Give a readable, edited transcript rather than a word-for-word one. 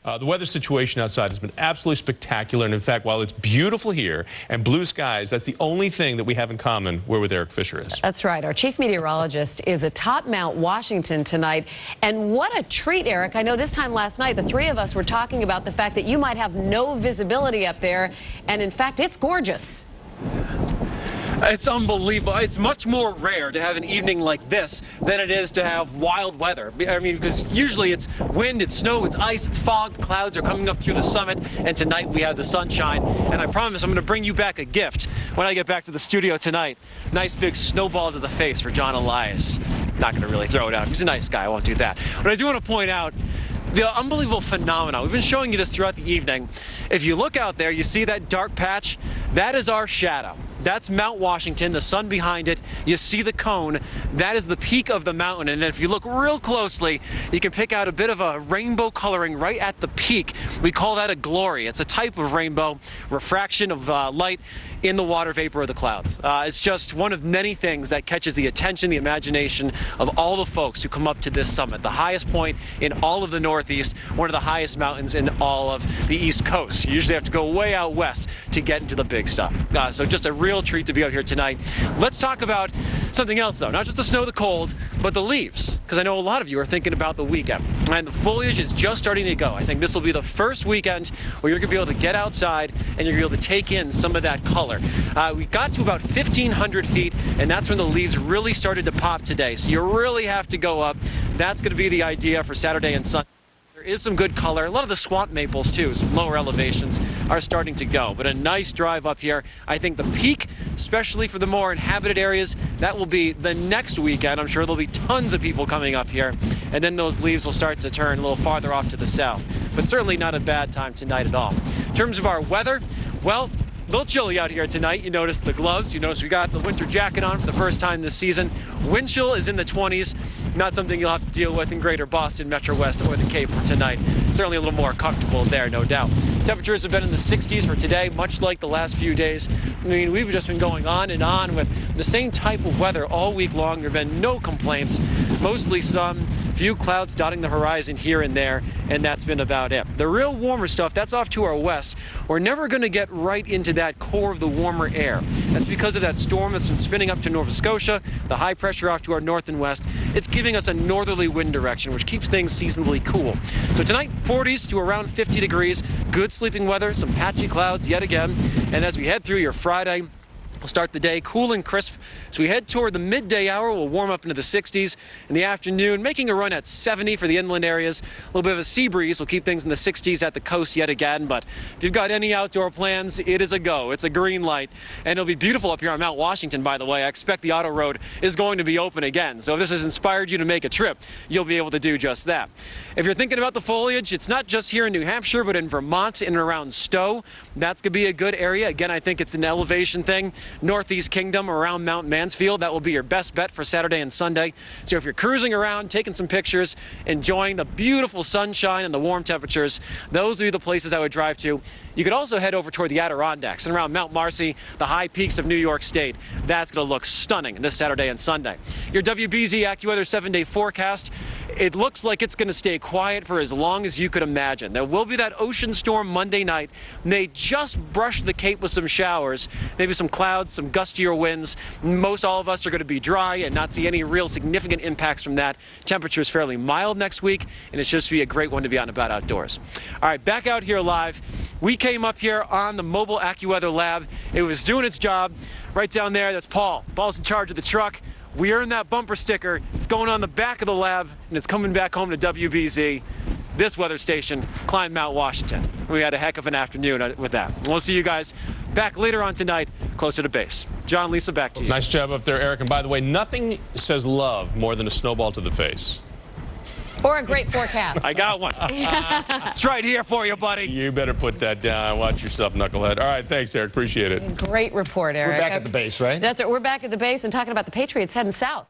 The weather situation outside has been absolutely spectacular, and in fact, while it's beautiful here and blue skies, that's the only thing that we have in common where with Eric Fisher is. That's right. Our chief meteorologist is atop Mount Washington tonight, and what a treat, Eric. I know this time last night, the three of us were talking about the fact that you might have no visibility up there, and in fact, it's gorgeous. It's unbelievable. It's much more rare to have an evening like this than it is to have wild weather. I mean, because usually it's wind, it's snow, it's ice, it's fog, the clouds are coming up through the summit, and tonight we have the sunshine. And I promise I'm going to bring you back a gift when I get back to the studio tonight. Nice big snowball to the face for John Elias. Not going to really throw it out. He's a nice guy. I won't do that. But I do want to point out the unbelievable phenomenon. We've been showing you this throughout the evening. If you look out there, you see that dark patch? That is our shadow. That's Mount Washington, the sun behind it. You see the cone. That is the peak of the mountain. And if you look real closely, you can pick out a bit of a rainbow coloring right at the peak. We call that a glory. It's a type of rainbow, refraction of light in the water vapor of the clouds. It's just one of many things that catches the attention, the imagination of all the folks who come up to this summit, the highest point in all of the Northeast, one of the highest mountains in all of the East Coast. You usually have to go way out west to get into the big stuff. So just a real treat to be out here tonight. Let's talk about something else, though. Not just the snow, the cold, but the leaves, because I know a lot of you are thinking about the weekend. And the foliage is just starting to go. I think this will be the first weekend where you're going to be able to get outside and you're going to be able to take in some of that color. We got to about 1,500 feet, and that's when the leaves really started to pop today. So you really have to go up. That's going to be the idea for Saturday and Sunday. There is some good color. A lot of the swamp maples, too, some lower elevations are starting to go. But a nice drive up here. I think the peak, especially for the more inhabited areas, that will be the next weekend. I'm sure there'll be tons of people coming up here. And then those leaves will start to turn a little farther off to the south. But certainly not a bad time tonight at all. In terms of our weather, well, a little chilly out here tonight. You notice the gloves. You notice we got the winter jacket on for the first time this season. Wind chill is in the 20s. Not something you'll have to deal with in greater Boston, Metro West, or the Cape for tonight. Certainly a little more comfortable there, no doubt. Temperatures have been in the 60s for today, much like the last few days. I mean, we've just been going on and on with the same type of weather all week long. There have been no complaints, mostly sun, few clouds dotting the horizon here and there, and that's been about it. The real warmer stuff, that's off to our west. We're never going to get right into that core of the warmer air. That's because of that storm that's been spinning up to Nova Scotia, the high pressure off to our north and west. It's giving us a northerly wind direction, which keeps things seasonably cool. So tonight, 40s to around 50 degrees, good sleeping weather, some patchy clouds yet again. And as we head through your Friday, we'll start the day cool and crisp. As we head toward the midday hour, we'll warm up into the 60s. In the afternoon, making a run at 70 for the inland areas. A little bit of a sea breeze will keep things in the 60s at the coast yet again. But if you've got any outdoor plans, it is a go. It's a green light. And it'll be beautiful up here on Mount Washington, by the way. I expect the auto road is going to be open again. So if this has inspired you to make a trip, you'll be able to do just that. If you're thinking about the foliage, it's not just here in New Hampshire, but in Vermont and around Stowe. That's going to be a good area. Again, I think it's an elevation thing. Northeast Kingdom around Mount Mansfield, that will be your best bet for Saturday and Sunday. So if you're cruising around, taking some pictures, enjoying the beautiful sunshine and the warm temperatures, those would be the places I would drive to. You could also head over toward the Adirondacks and around Mount Marcy, the high peaks of New York State. That's going to look stunning this Saturday and Sunday. Your WBZ AccuWeather 7-day forecast, it looks like it's going to stay quiet for as long as you could imagine. There will be that ocean storm Monday night. They just brushed the Cape with some showers, maybe some clouds, some gustier winds. Most all of us are going to be dry and not see any real significant impacts from that. Temperature is fairly mild next week, and it should just be a great one to be out and about outdoors. All right, back out here live. We came up here on the mobile AccuWeather lab. It was doing its job. Right down there, that's Paul. Paul's in charge of the truck. We earned that bumper sticker. It's going on the back of the lab, and it's coming back home to WBZ. This weather station climbed Mount Washington. We had a heck of an afternoon with that. We'll see you guys back later on tonight, closer to base. John, Lisa, back to you. Nice job up there, Eric. And by the way, nothing says love more than a snowball to the face. Or a great forecast. I got one. It's right here for you, buddy. You better put that down. Watch yourself, knucklehead. All right, thanks, Eric. Appreciate it. Great report, Eric. We're back at the base, right? That's it. We're back at the base and talking about the Patriots heading south.